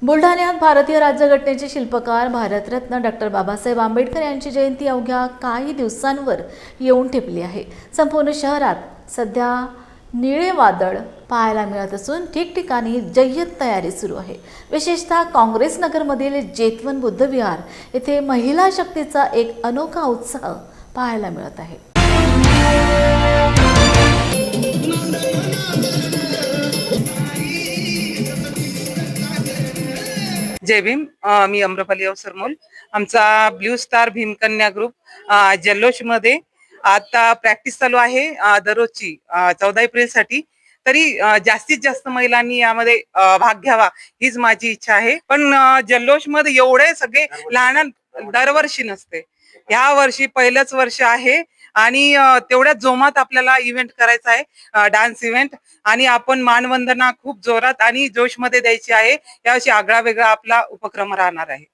बुलढाण्यात भारतीय राज्यघटनेचे शिल्पकार भारतरत्न डॉक्टर बाबासाहेब आंबेडकर यांची जयंती अवघ्या काही दिवसांवर येऊन ठेपली आहे. संपूर्ण शहरात सध्या निळे वादळ पाहायला मिळत असून ठिकठिकाणी जय्यत तयारी सुरू आहे. विशेषतः काँग्रेस नगरमधील जेतवन बुद्ध विहार येथे महिला शक्तीचा एक अनोखा उत्साह पाहायला मिळत आहे. जय भीम. मी अम्रपाली अवसरमोल. आमचा ब्ल्यू स्टार भीमकन्या ग्रुप जल्लोष मध्ये आता प्रॅक्टिस चालू आहे दररोजची 14 एप्रिल साठी. तरी जास्तीत जास्त महिलांनी यामध्ये भाग घ्यावा हीच माझी इच्छा आहे. पण जल्लोष मध्ये एवढे सगळे लहान दरवर्षी नसते. ह्या वर्षी पहिलंच वर्ष आहे आणि तेवढ्याच जोमात आपल्याला इव्हेंट करायचा आहे, डान्स इव्हेंट. आणि आपण मानवंदना खूप जोरात आणि जोश मध्ये द्यायची आहे. यावर्षी आगळा वेगळा आपला उपक्रम राहणार आहे.